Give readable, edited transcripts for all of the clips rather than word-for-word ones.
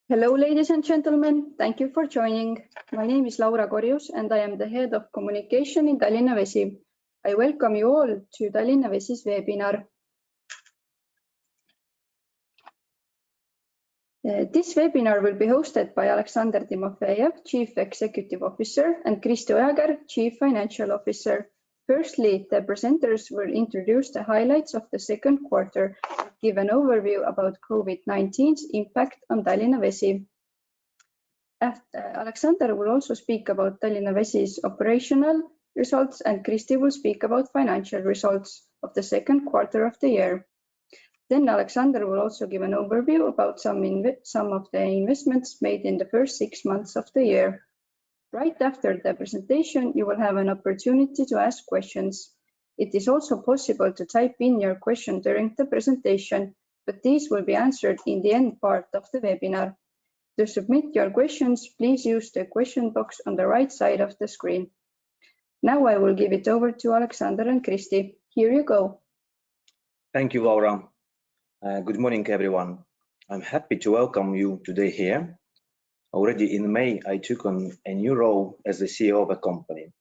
Hello, ladies and gentlemen. Thank you for joining. My name is Laura Korjus and I am the head of communication in Tallinna Vesi. I welcome you all to Tallinna Vesi's webinar. This webinar will be hosted by Aleksandr Timofejev, Chief Executive Officer, and Kristi Ojakäär, Chief Financial Officer. Firstly, the presenters will introduce the highlights of the second quarter and give an overview about COVID-19's impact on Tallinna Vesi. Aleksandr will also speak about Tallinna Vesi's operational results and Kristi will speak about financial results of the second quarter of the year. Then Aleksandr will also give an overview about some of the investments made in the first 6 months of the year. Right after the presentation, you will have an opportunity to ask questions. It is also possible to type in your question during the presentation, but these will be answered in the end part of the webinar. To submit your questions, please use the question box on the right side of the screen. Now I will give it over to Aleksandr and Kristi. Here you go. Thank you, Laura. Good morning, everyone. I'm happy to welcome you today here. Already in May, I took on a new role as the CEO of a company.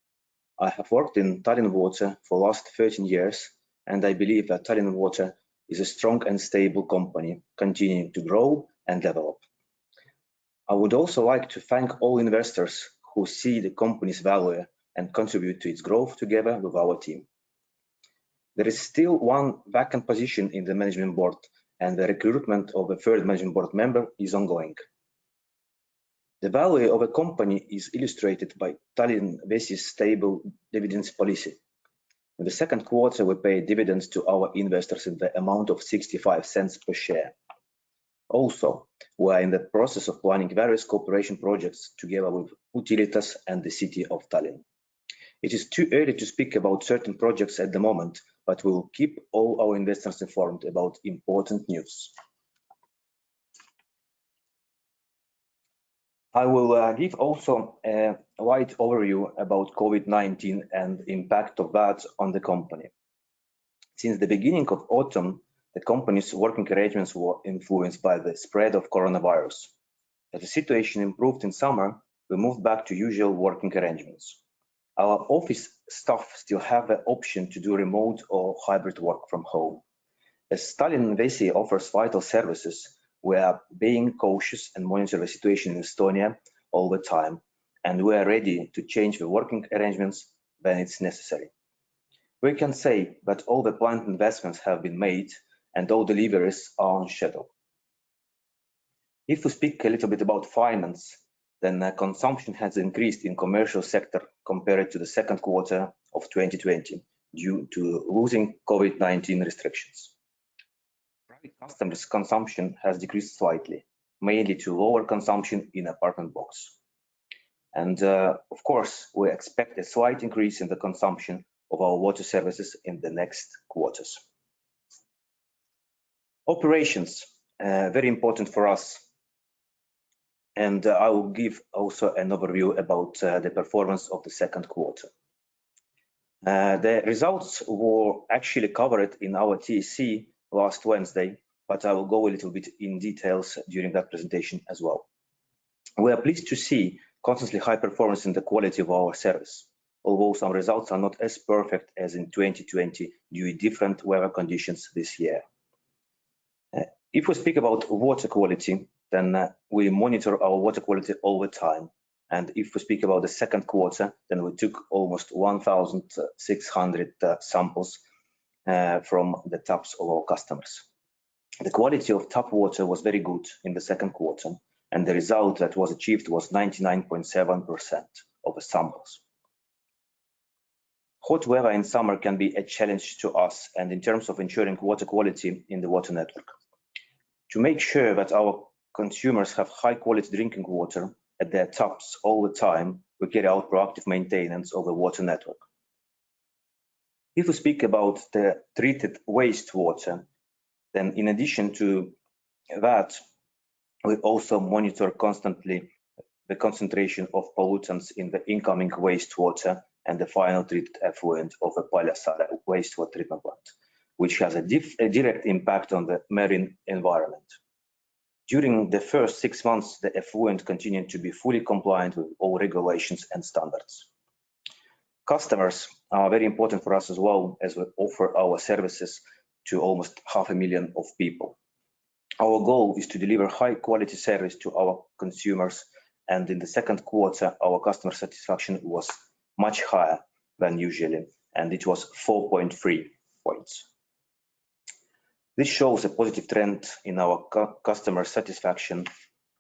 I have worked in Tallinna Water for the last 13 years, and I believe that Tallinna Water is a strong and stable company, continuing to grow and develop. I would also like to thank all investors who see the company's value and contribute to its growth together with our team. There is still one vacant position in the management board, and the recruitment of a third management board member is ongoing. The value of a company is illustrated by Tallinna Vesi's stable dividends policy. In the second quarter, we paid dividends to our investors in the amount of 65 cents per share. Also, we are in the process of planning various cooperation projects together with Utilitas and the city of Tallinn. It is too early to speak about certain projects at the moment, but we will keep all our investors informed about important news. I will give also a wide overview about COVID-19 and the impact of that on the company. Since the beginning of autumn, the company's working arrangements were influenced by the spread of coronavirus. As the situation improved in summer, we moved back to usual working arrangements. Our office staff still have the option to do remote or hybrid work from home. As Tallinna Vesi offers vital services, we are being cautious and monitor the situation in Estonia all the time, and we are ready to change the working arrangements when it's necessary. We can say that all the planned investments have been made and all deliveries are on schedule. If we speak a little bit about finance, then consumption has increased in commercial sector compared to the second quarter of 2020 due to losing COVID-19 restrictions. Private customers' consumption has decreased slightly, mainly to lower consumption in apartment blocks. And of course, we expect a slight increase in the consumption of our water services in the next quarters. Operations, very important for us. And I will give also an overview about the performance of the second quarter. The results were actually covered in our TSC last Wednesday, but I will go a little bit in details during that presentation as well. We are pleased to see constantly high performance in the quality of our service, although some results are not as perfect as in 2020 due to different weather conditions this year. If we speak about water quality, then we monitor our water quality all the time. And if we speak about the second quarter, then we took almost 1,600 samples from the taps of our customers. The quality of tap water was very good in the second quarter, and the result that was achieved was 99.7% of the samples. Hot weather in summer can be a challenge to us and in terms of ensuring water quality in the water network. To make sure that our consumers have high quality drinking water at their taps all the time, we carry out proactive maintenance of the water network. If we speak about the treated wastewater, then in addition to that, we also monitor constantly the concentration of pollutants in the incoming wastewater and the final treated effluent of the Paljassaare wastewater treatment plant, which has a direct impact on the marine environment. During the first 6 months, the effluent continued to be fully compliant with all regulations and standards. Customers are very important for us as well, as we offer our services to almost 500,000 of people. Our goal is to deliver high quality service to our consumers, and in the second quarter, our customer satisfaction was much higher than usually, and it was 4.3 points. This shows a positive trend in our customer satisfaction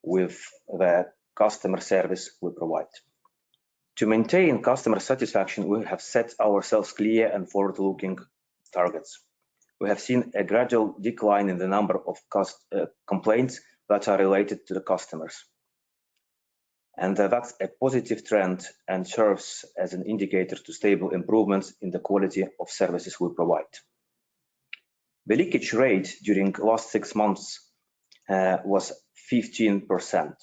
with the customer service we provide. To maintain customer satisfaction, we have set ourselves clear and forward-looking targets. We have seen a gradual decline in the number of complaints that are related to the customers. And that's a positive trend and serves as an indicator to stable improvements in the quality of services we provide. The leakage rate during the last 6 months was 15%,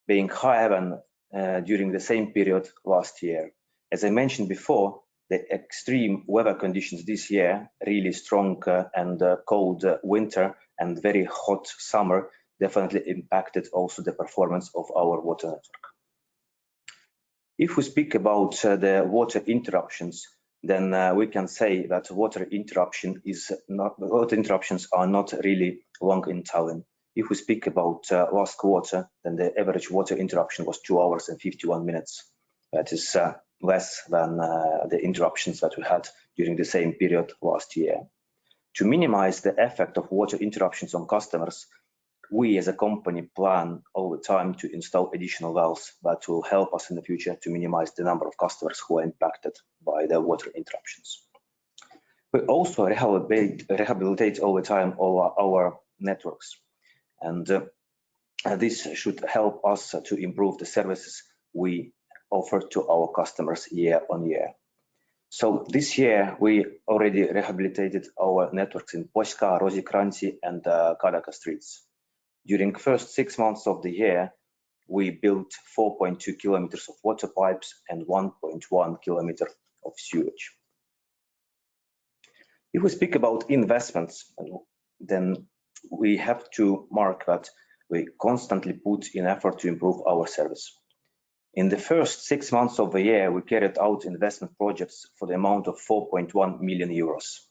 being higher than during the same period last year. As I mentioned before, the extreme weather conditions this year, really strong and cold winter and very hot summer, definitely impacted also the performance of our water network. If we speak about the water interruptions, then we can say that water interruptions are not really long in Tallinn. If we speak about last quarter, then the average water interruption was 2 hours and 51 minutes. That is less than the interruptions that we had during the same period last year. To minimize the effect of water interruptions on customers, we as a company plan all the time to install additional valves that will help us in the future to minimize the number of customers who are impacted by the water interruptions. We also rehabilitate all the time our networks, and this should help us to improve the services we offer to our customers year on year. So this year we already rehabilitated our networks in Poska, Roosikrantsi and Kadaka streets. During the first 6 months of the year, we built 4.2 kilometers of water pipes and 1.1 kilometer of sewage. If we speak about investments, then we have to mark that we constantly put in effort to improve our service. In the first 6 months of the year, we carried out investment projects for the amount of 4.1 million euros.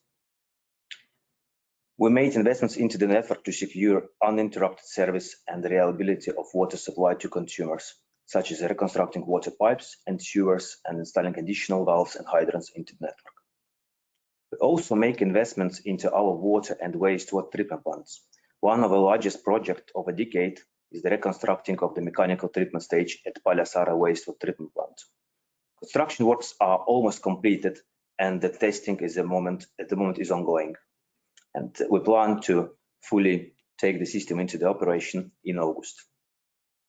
We made investments into the network to secure uninterrupted service and reliability of water supply to consumers, such as reconstructing water pipes and sewers and installing additional valves and hydrants into the network. We also make investments into our water and wastewater treatment plants. One of the largest projects of a decade is the reconstructing of the mechanical treatment stage at Paljassaare wastewater treatment plant. Construction works are almost completed and the testing at the moment is ongoing. And we plan to fully take the system into the operation in August.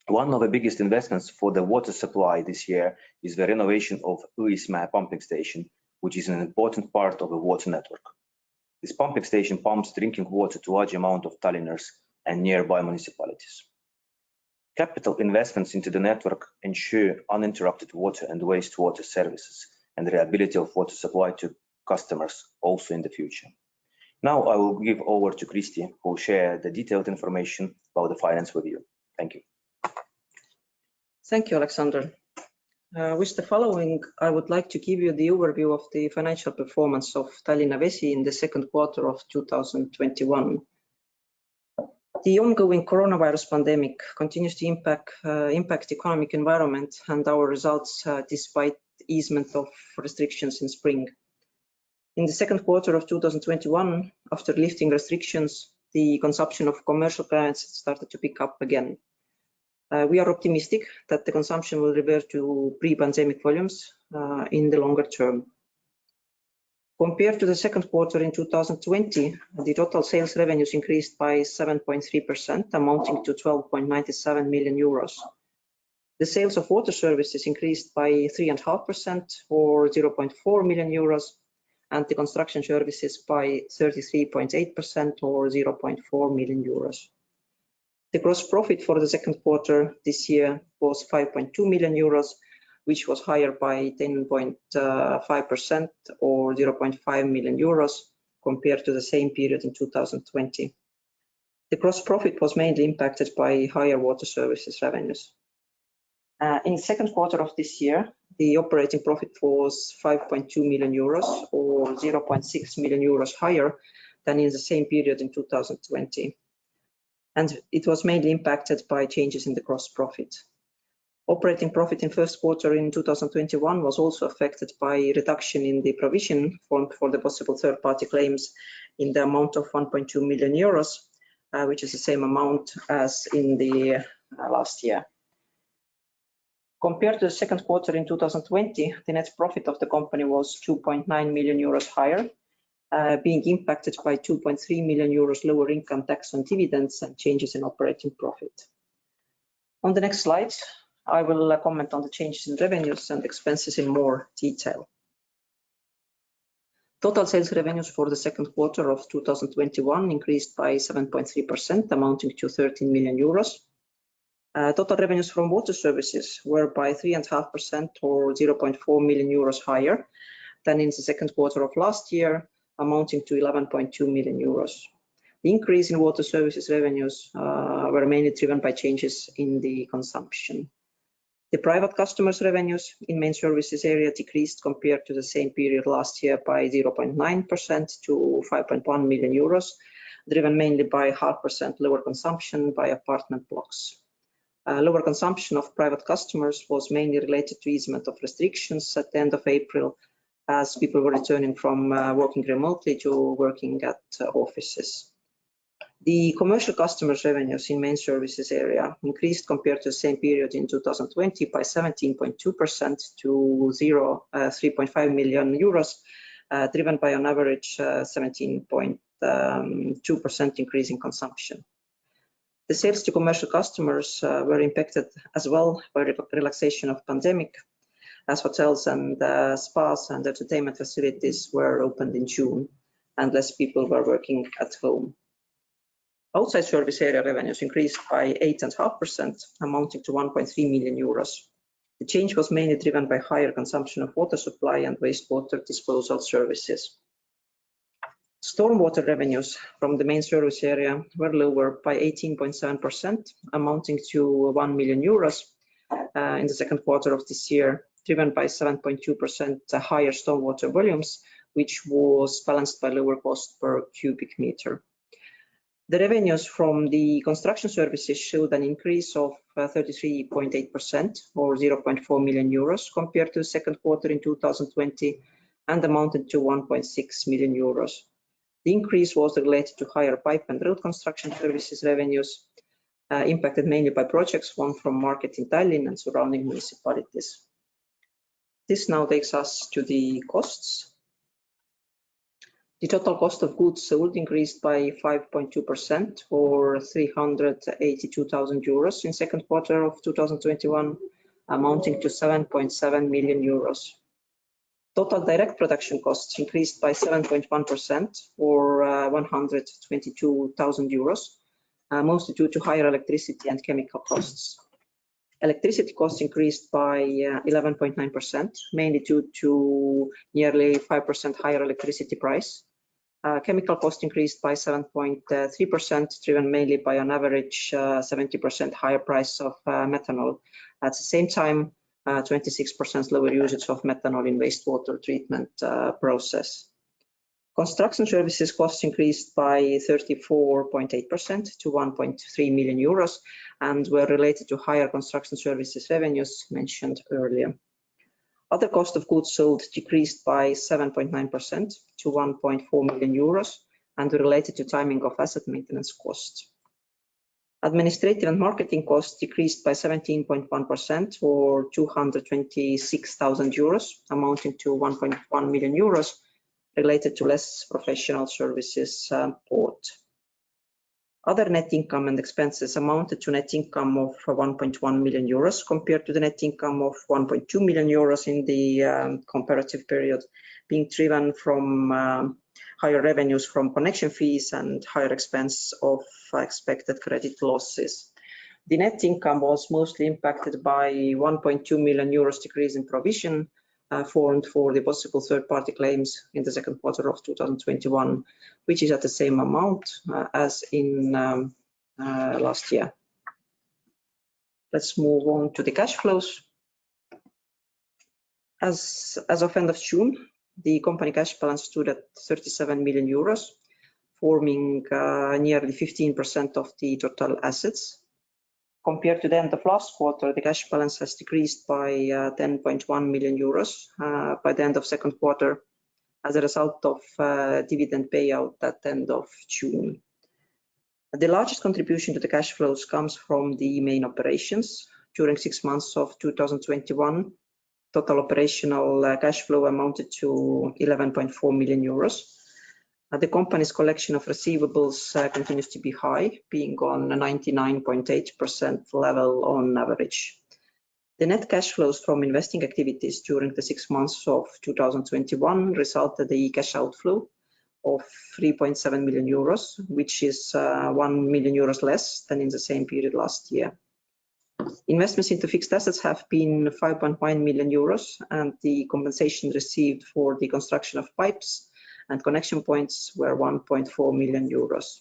One of the biggest investments for the water supply this year is the renovation of Õismäe pumping station, which is an important part of the water network. This pumping station pumps drinking water to a large amount of Tallinners and nearby municipalities. Capital investments into the network ensure uninterrupted water and wastewater services and the reliability of water supply to customers also in the future. Now I will give over to Kristi, who will share the detailed information about the finance with you. Thank you. Thank you, Alexander. With the following, I would like to give you the overview of the financial performance of Tallinna Vesi in the second quarter of 2021. The ongoing coronavirus pandemic continues to impact economic environment and our results despite easement of restrictions in spring. In the second quarter of 2021, after lifting restrictions, the consumption of commercial clients started to pick up again. We are optimistic that the consumption will revert to pre-pandemic volumes in the longer term. Compared to the second quarter in 2020, the total sales revenues increased by 7.3%, amounting to 12.97 million euros. The sales of water services increased by 3.5% or 0.4 million euros, and the construction services by 33.8% or 0.4 million euros. The gross profit for the second quarter this year was 5.2 million euros, which was higher by 10.5% or 0.5 million euros compared to the same period in 2020. The gross profit was mainly impacted by higher water services revenues. In the second quarter of this year, the operating profit was 5.2 million euros or 0.6 million euros higher than in the same period in 2020. And it was mainly impacted by changes in the gross profit. Operating profit in first quarter in 2021 was also affected by reduction in the provision for the possible third-party claims in the amount of 1.2 million euros, which is the same amount as in the last year. Compared to the second quarter in 2020, the net profit of the company was 2.9 million euros higher, being impacted by 2.3 million euros lower income tax on dividends and changes in operating profit. On the next slide, I will comment on the changes in revenues and expenses in more detail. Total sales revenues for the second quarter of 2021 increased by 7.3%, amounting to 13 million euros. Total revenues from water services were by 3.5% or 0.4 million euros higher than in the second quarter of last year, amounting to 11.2 million euros. The increase in water services revenues were mainly driven by changes in the consumption. The private customers' revenues in main services area decreased compared to the same period last year by 0.9% to 5.1 million euros, driven mainly by 0.5% lower consumption by apartment blocks. Lower consumption of private customers was mainly related to easement of restrictions at the end of April, as people were returning from working remotely to working at offices. The commercial customers' revenues in main services area increased compared to the same period in 2020 by 17.2% to 3.5 million euros, driven by on average 17.2% increase in consumption. The sales to commercial customers were impacted as well by relaxation of pandemic, as hotels and spas and entertainment facilities were opened in June and less people were working at home. Outside service area revenues increased by 8.5%, amounting to 1.3 million euros. The change was mainly driven by higher consumption of water supply and wastewater disposal services. Stormwater revenues from the main service area were lower by 18.7%, amounting to 1 million euros in the second quarter of this year, driven by 7.2% higher stormwater volumes, which was balanced by lower cost per cubic meter. The revenues from the construction services showed an increase of 33.8% or 0.4 million euros compared to the second quarter in 2020 and amounted to 1.6 million euros. The increase was related to higher pipe and road construction services revenues, impacted mainly by projects won from market in Tallinna and surrounding municipalities. This now takes us to the costs. The total cost of goods sold increased by 5.2% or 382,000 euros in second quarter of 2021, amounting to 7.7 million euros. Total direct production costs increased by 7.1% or 122,000 euros, mostly due to higher electricity and chemical costs. Electricity costs increased by 11.9%, mainly due to nearly 5% higher electricity price. Chemical cost increased by 7.3%, driven mainly by an average 70% higher price of methanol. At the same time, 26% lower usage of methanol in wastewater treatment process. Construction services costs increased by 34.8% to 1.3 million euros and were related to higher construction services revenues mentioned earlier. Other cost of goods sold decreased by 7.9% to 1.4 million euros and were related to timing of asset maintenance costs. Administrative and marketing costs decreased by 17.1% or 226,000 euros, amounting to 1.1 million euros, related to less professional services bought. Other net income and expenses amounted to net income of 1.1 million euros compared to the net income of 1.2 million euros in the comparative period, being driven from higher revenues from connection fees and higher expense of expected credit losses. The net income was mostly impacted by 1.2 million euros decrease in provision formed for the possible third-party claims in the second quarter of 2021, which is at the same amount as in last year. Let's move on to the cash flows. As of end of June, the company cash balance stood at 37 million euros, forming nearly 15% of the total assets. Compared to the end of last quarter, the cash balance has decreased by 10.1 million euros by the end of second quarter as a result of dividend payout at the end of June. The largest contribution to the cash flows comes from the main operations. During 6 months of 2021, total operational cash flow amounted to 11.4 million euros. The company's collection of receivables continues to be high, being on a 99.8% level on average. The net cash flows from investing activities during the 6 months of 2021 resulted in a cash outflow of 3.7 million euros, which is 1 million euros less than in the same period last year. Investments into fixed assets have been 5.9 million euros, and the compensation received for the construction of pipes and connection points were 1.4 million euros.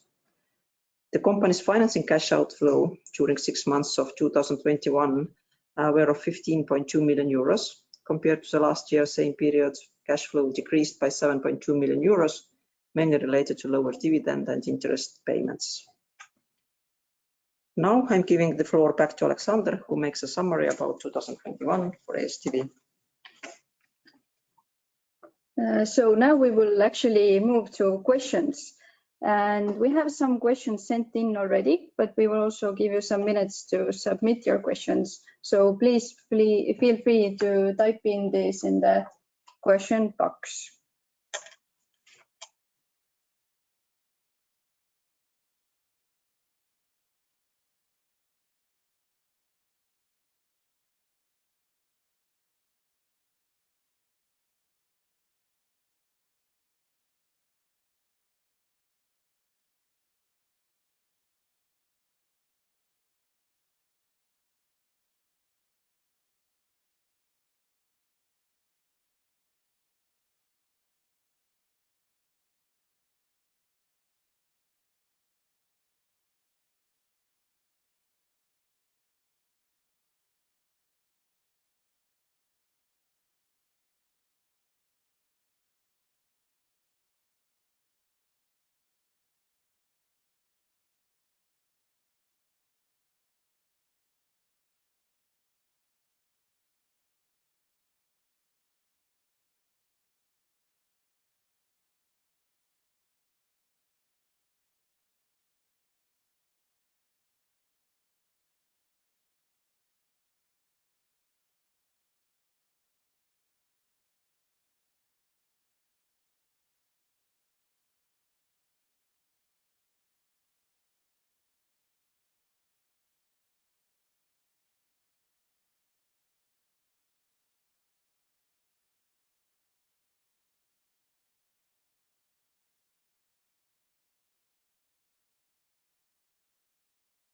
The company's financing cash outflow during 6 months of 2021 were of 15.2 million euros. Compared to the last year same period, cash flow decreased by 7.2 million euros, mainly related to lower dividend and interest payments. Now I'm giving the floor back to Alexander, who makes a summary about 2021 for ASTV. So now we will actually move to questions. And we have some questions sent in already, but we will also give you some minutes to submit your questions. So please feel free to type in this in the question box.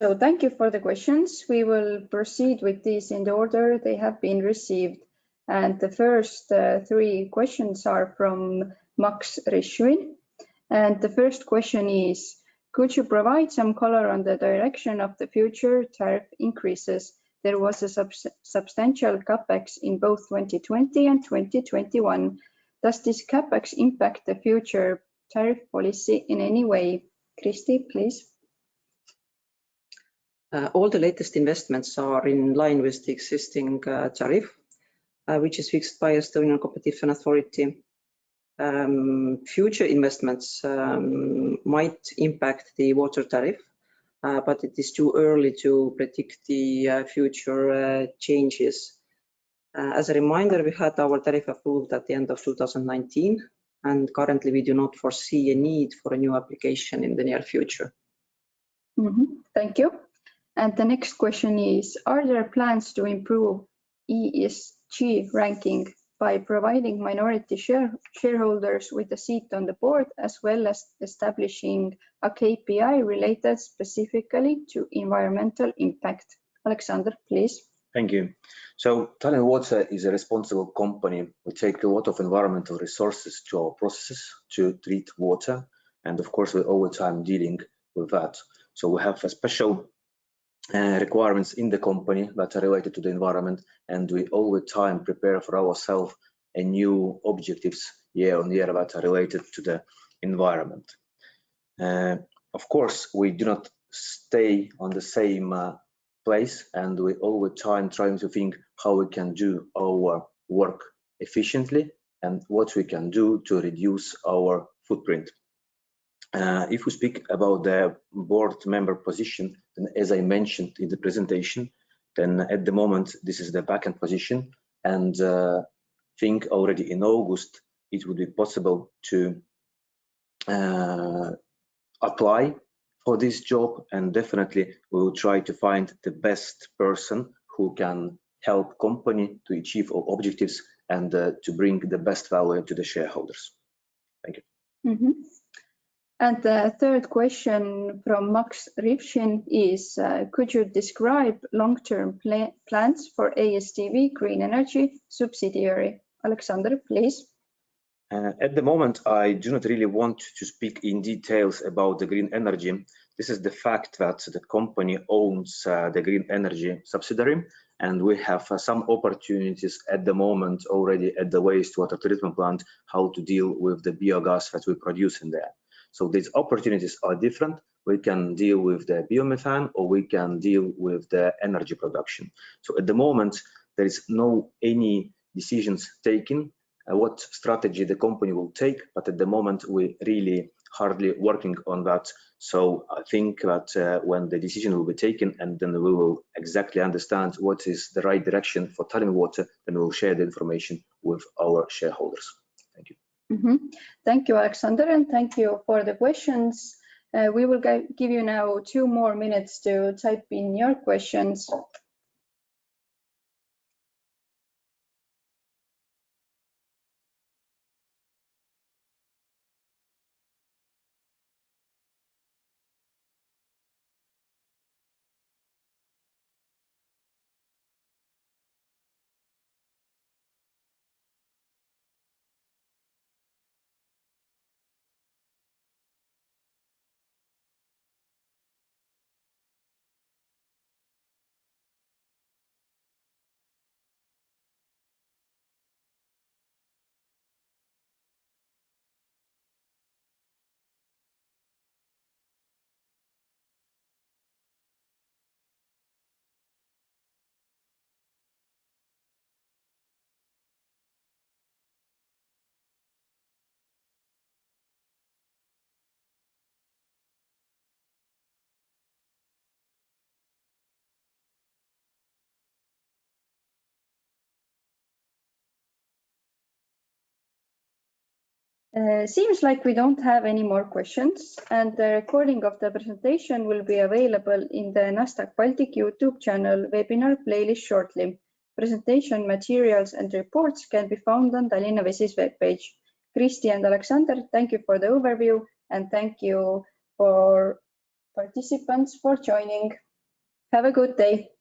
So thank you for the questions. We will proceed with these in the order they have been received. And the first 3 questions are from Max Rishvin. And the first question is, could you provide some color on the direction of the future tariff increases? There was a substantial capex in both 2020 and 2021. Does this capex impact the future tariff policy in any way? Kristi, please. All the latest investments are in line with the existing tariff, which is fixed by Estonian Competition Authority. Future investments might impact the water tariff, but it is too early to predict the future changes. As a reminder, we had our tariff approved at the end of 2019, and currently we do not foresee a need for a new application in the near future. Thank you. And the next question is, are there plans to improve ESG ranking by providing minority shareholders with a seat on the board, as well as establishing a KPI related specifically to environmental impact? Alexander, please. Thank you. So Tallinna Water is a responsible company. We take a lot of environmental resources to our processes to treat water. And of course, we're all the time dealing with that. So we have a special requirements in the company that are related to the environment, and we all the time prepare for ourselves a new objectives year on year that are related to the environment. Of course, we do not stay on the same place, and we all the time trying to think how we can do our work efficiently and what we can do to reduce our footprint. If we speak about the board member position, then as I mentioned in the presentation, then at the moment this is the vacant position, and think already in August it would be possible to apply for this job, and definitely we will try to find the best person who can help company to achieve our objectives and to bring the best value to the shareholders. Thank you. Mm-hmm. And the third question from Max Rivshin is, could you describe long-term plans for ASTV Green Energy subsidiary? Alexander, please. At the moment, I do not really want to speak in details about the green energy. This is the fact that the company owns the green energy subsidiary, and we have some opportunities at the moment already at the wastewater treatment plant, how to deal with the biogas that we produce in there. So these opportunities are different. We can deal with the biomethane, or we can deal with the energy production. So at the moment, there is no any decisions taken what strategy the company will take, but at the moment we really hardly working on that. So I think that when the decision will be taken, and then we will exactly understand what is the right direction for Tallinna Water, then we will share the information with our shareholders. Thank you. Mm-hmm. Thank you, Alexander, and thank you for the questions. We will give you now 2 more minutes to type in your questions. Seems like we don't have any more questions, and the recording of the presentation will be available in the Nasdaq Baltic YouTube channel webinar playlist shortly. Presentation materials and reports can be found on Tallinna Vesi's webpage. Kristi and Alexander, thank you for the overview, and thank you for participants for joining. Have a good day.